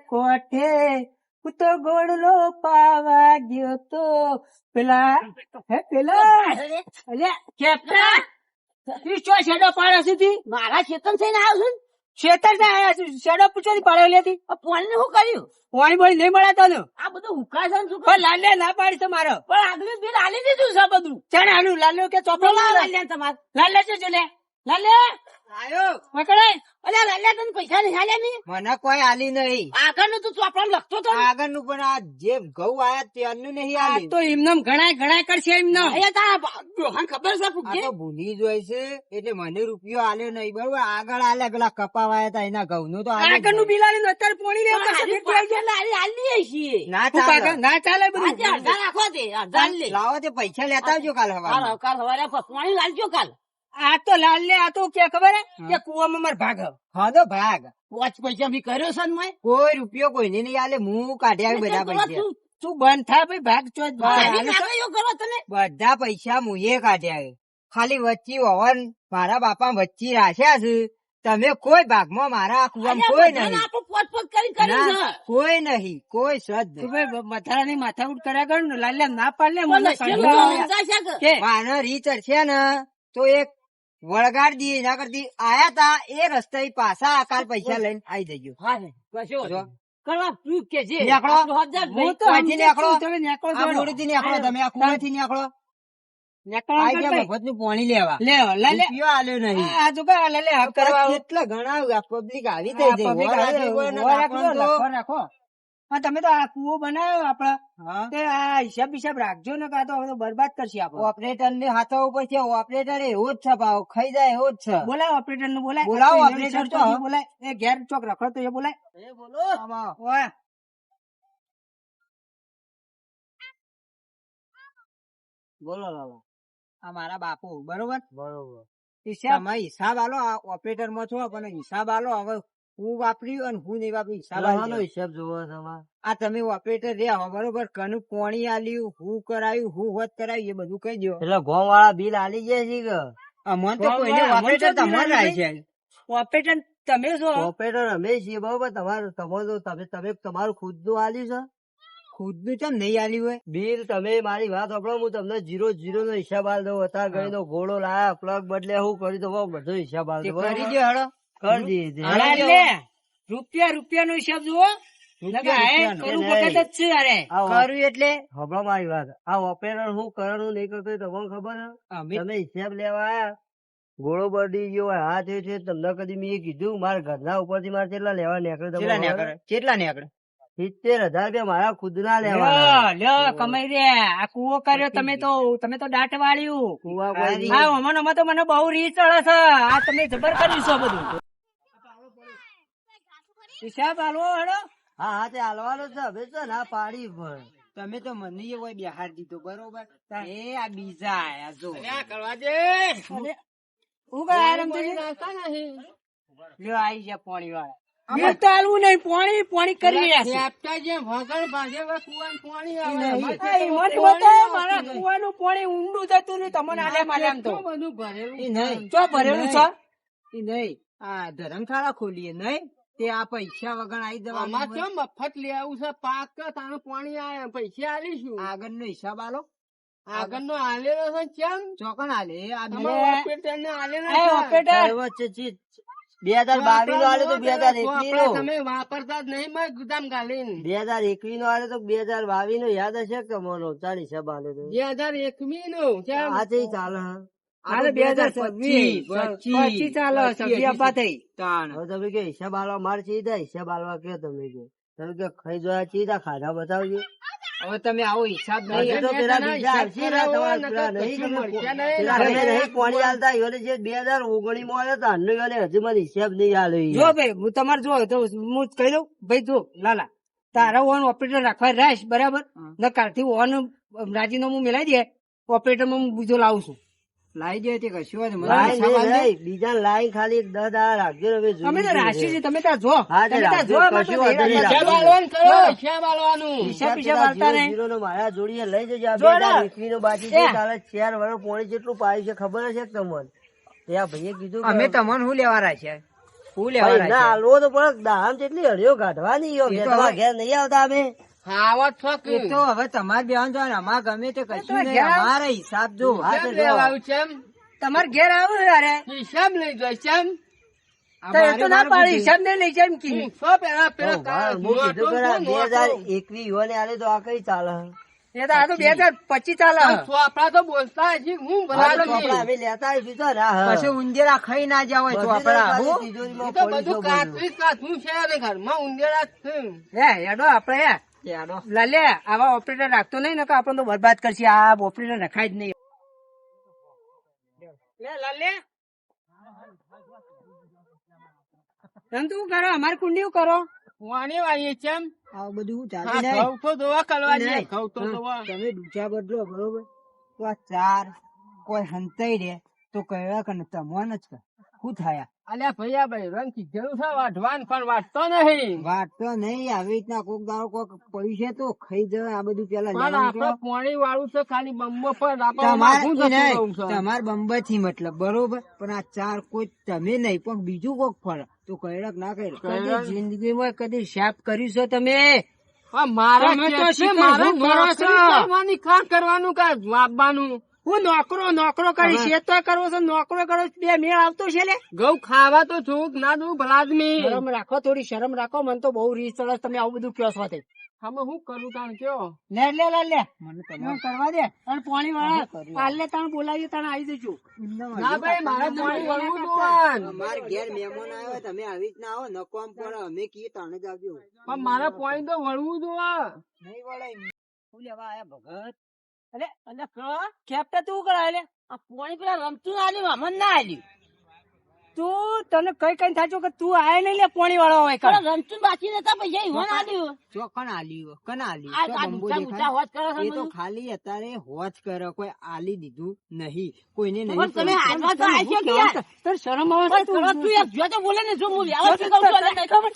કોઠે હું તો ગોળલો પાવા ગયો તો પેલા શેડો પાડે સુધી મારા ખેતર થઈને આવ્યો છું ખેતર શેડો પૂછવાથી પાડ્યો લેતી પોણી શું કર્યું પાણી બોણી નહીં મળાતો ને આ બધું હુકા છે ને શું પણ લાલે ના પાડી છે મારો પણ આગલું બિલ આલી દીધું છે બધું ચાલ આનું લાલ્યો કે ચોપડો લાલે તમારે લાલે છે લે લાલે આયો પકડાય અલ્યા લાલે તને પૈસા નહીં આલ્યા નહીં મને કોઈ આલી નહીં આગળનું તું ચોપડા લખતો તો આગળનું પણ આ જે ઘઉં આયા ત્યારનું નહીં આલી તો એમનેમ ઘણા કરશે એમનેમ અહીંયા તારા ડોહાને ખબર છે ફૂગી આ તો ભૂલી જોય છે એટલે મને રૂપિયો આલ્યો નહીં બરોબર આગળ આલે પેલા કપાવાયા હતા એના ઘઉં નું તો આગળનું બિલ આલીને અત્યારે પોણી લેવા આલી છીએ ના ચાલે ના ચાલે બધું અડધા રાખો તે અડધા લે લાવો તે પૈસા લેતા આવજો કાલ હવા કાલ સવારે પોણી લાલજો કાલ આ તો લાલ લે આ તો કે ખબર હે કે કુવામાં માર ભાગ હા તો ભાગ પાંચ પૈસા બી કર્યો છે ને મેં કોઈ રૂપિયો કોઈને નહીં આલે હું કાઢી આવી બધા પૈસા તું બંધ થા ભાઈ ભાગ ચો બધા પૈસા મુએ કાઢ્યા ખાલી વચ્ચી હોવન મારા બાપા વચ્ચી રાખ્યા છે તમે કોઈ ભાગમાં મારા કુવામાં કોઈ નહીં કોઈ નહીં કોઈ સદ મથારા ની માથા ઉઠ કર્યા કર ને લાલ ના પાડલે માનો રીચર છે ને તો એક વળગાડ દી એના કરતી આયા તા એ રસ્તે પાછા કાલ પૈસા લઈને આવી જજો પાણી લેવા કેટલા ઘણા પબ્લિક આવી રાખો તમે તો આ કુવો બનાવ્યો આપડે આ હિસાબ રાખજો ને કાં તો બરબાદ કરશે આપડે ઓપરેટર ને હાથો ઉપર છે ઓપરેટર એવો જ છે ભાવ ખાઈ જાય એવો જ છે બોલાવો ઓપરેટર ને બોલાવો ઓપરેટર તો બોલાય એ ઘેર ચોક રખડો તો એ બોલાય બોલો લાલા આ મારા બાપુ બરોબર હિસાબ આલો આ ઓપરેટર માં છો પણ હિસાબ આલો હવે હું વાપર્યું અને હું નહીં વાપર્યું હિસાબ જોવો આ તમે ઓપરેટર રહ્યા બરોબર કનું પોણી આલ્યું હું કરાયું હું વધ કરાયું એ બધું કહી દો એટલે ગોમ વાળા બિલ આલી જાય છે કે અમન તો કોઈને ઓપરેટર તમારે છે ઓપરેટર તમે છો ઓપરેટર અમે છીએ બરોબર તમારું તમે તમારું ખુદ નું આલ્યું છે ખુદ નું કેમ નહીં આલ્યું હોય બિલ તમે મારી વાત સાંભળો હું તમને 0-0 નો હિસાબ આલ દઉં અત્યારે ગઈ નો ઘોડો લાયા પ્લગ બદલે હું કરી દઉં બધો હિસાબ આલ દઉં કરી દો હડો રૂપિયા નો હિસાબ જુઓ એટલે હમણાં મારી વાત આ ઓપરેટર હું કરવાનું નહીં કરતો તમને ખબર તમે હિસાબ લેવા આયા ઘોડો બળી ગયો હાથ એ છે તમને કદી મેં કીધું મારા ઘરના ઉપરથી મારે કેટલા લેવા નીકળે કેટલા નીકળે 70,000 રૂપિયા મારા ખુદ ના લેવા કમાઈ રે આ કુવો કર્યો તમે તો દાટ વાળ્યું તો મને બહુ રીત ચડે છે આ તમે જબર કર્યું છો બધું હિસાબ હાલવો હેડો હા તે હાલવાનો છે હવે છે ના પાડી તમે તો મને હોય બિહાર દીધો બરોબર એ આ બીજા આયા જો કરવા દે હું કઈ આરામ લ્યો આવી જા પાણી વાળા ચાલવું નહીં પાણી કરી રહ્યા મારા કુવાનું પાણી ઊંડું જતું નહીં તમને આલેમ તો બધું ભરેલું ચો ભરેલું છે નહીં આ ધર્મશાળા ખોલીએ નહીં તે આ પૈસા વગર આવી જવા મફત લેવું છે પાક તારું પાણી આવે પૈસા આલીશું આગળ નો હિસાબ આલો આગળ નો આલેલો છે કેમ ચોકન આલે આ ઓપરેટર ને આલેલો ઓપરેટર 2022 નો આલે તો 2021 નો તમે વાપરતા જ નહીં મેં ગુદામ ગાલીને 2021 નો આલે તો 2022 નો યાદ હશે કે મોનો 40 હિસાબ આલે તો 2021 નો આ તે ચાલે હાલે 2025 ચાલો સભ્ય આપા થઈ તાણ હવે તમે કે હિસાબ આલવા માર ચીધા હિસાબ આલવા કે તમે કે ખાઈ જોયા ચીધા ખાધા બતાવજો હવે તમે આવો હિસાબ નહીં તો પેલા બીજા આવશે ને તમારા નહીં પાણી આલતા ઈવને જે 2019 માં આવ્યો તો હજુ મને હિસાબ નહીં આલે જો ભાઈ હું તમારે જો તો હું કહી દઉં ભાઈ જો લાલા તારા ઓન ઓપરેટર રાખવા રાખ બરાબર ન કાલથી ઓન રાજીનામું મેલાઈ દે ઓપરેટર માં હું બીજો લાવું છું લાઈ દે તે કશું બીજા લાઈ ખાલી 10 રાખજો અમે તો રાશી છે તમે ત્યાં જો મારા જોડીએ લઈ જજો 2021 નો બાકી છે 4 વર્ષ પોણી જેટલું પાયું છે ખબર છે તમને ત્યાં ભાઈએ કીધું અમે તમને શું લેવા રાખ્યા હું લેવા ના રાખ્યા? હાલવો તો પડે દામ જેટલી હળીઓ કાઢવાની યો. એ તો તમારા હવે- ઘેર નહીં આવતા અમે ખાવા છો એ તો હવે તમારે બેન જો ને અમારે ગમે તે કશું નહીં ઘેર આવ. અમારે હિસાબ જો હા તો જો. લેવાયું છે એમ તમારે ઘેર આવું યાર હિસાબ લઈ જાય છે એમ તો એ તો ના પાડી હિસાબ નહીં લઈ જાય એમ કી સો પેલા પેલા ઓ ભાઈ, હું કીધું ખરા, 2021 યુવાને આલે તો આ કઈ ચાલે? એ તો આ તો 2025 ચાલે આપડા તો બોલતા હજી હું આ તો બરાબર ચોપડા અમે લેતા આવીશું તો ના, હા. પછી ઉંદેરા ખાઈ ના જાવ હોય તો બધી આપડા પાછી હું તિજોરીમાં એ તો પડી બધું છે બધું. કાચું છે ને ઘરમાં ઉંદેડા જ છે હે યાડો આપડે યાડો. લાલે આવા ઓપરેટર રાખતો નહીં ને કે આપણને તો બરબાદ કરશે આ ઓપરેટર રખાય જ નહીં લે લાલે તમે શું કરો અમારી કુંડી કરો વાણી વાળીએ છે એમ આ બધું હા, ચાલે નહીં. ઘઉં તો દોવા કરવા દે નહીં. ઘઉં તો દોવા તમે ડૂચા બદલો બરોબર તો આ ચાર કોઈ હંતાઈ રે તો કહેવા કે તમવાન જ કર શું થાય અલ્યા ભૈયા ભાઈ રંગ કીધેલું છે વાઢવાન પણ વાટતો નહીં વાત તો નહીં આવી રીતના કોક દાડો કોક પૈસે તો ખાઈ જાય આ બધું પેલા પણ જવાનું આપડે કહો. પાણી વાળું છે ખાલી બમ્બો પર તમાર બંબઈ થી મતલબ બરોબર પણ આ ચાર કોઈ તમે નહીં પણ બીજું કોક ફરે તો કઈડક ના કઈ કદી જિંદગીમાં કદી શાપ કર્યું છે તમે મારે તમે તો તો શીખર મારે હું કરો છો? કરવાની કા કરવાનું કા વાપવાનું હું નોકરો કરી છે તો કરવો છો નોકરો કરો છો, બે મેળ આવતો છે લે ઘઉં ખાવા તો જોઉં કે ના જોઉં ભલા આદમી શરમ રાખો થોડી શરમ રાખો મને તો બહુ રીસ ચડે છે, તમે આવું બધું કયો છો તે અમે શું કરું તાણ કયો લે લે લે લે મને એમ કરવા દે અને પાણી વાળા કાલે તાણ બોલાવીએ તાણ આવી જજો ના ભાઈ મારે પાણી વળવું જોવાન અમાર ઘેર મહેમાન આવ્યો તમે આવી રીતના આવો નકોમ પડે અમે કીએ તાણે જ આવજો પણ મારે પાણી તો વળવું જોવા નહીં વળે શું લેવા આયા ભગત અલે અલે કેપ્ટા તું કરાય લે આ પાણી પેલા રમતું ના આલ્યું અમન ના આલ્યું તું તને કઈ કઈ થાચો કે તું આય નહીં લે પાણી વાળો હોય કર રમતું બાકી નતા પૈસા ઈવન આલ્યું ચો કણ આલ્યું કણ આલ્યું આ ચો આ બંબો ઊંચા દેખાય? હોત કરો છો એ તો મને. ખાલી અત્યારે હોજ કરે કોઈ આલી દીધું નહીં કોઈને પણ નહીં તમે કર્યું. હાથમાં તો આલ્યો કે યાર તને શરમ આવે છે પણ તું તું યાર જો તો બોલે ને જો હું વ્યવસ્થિત કહું છું તને નહીં ખબર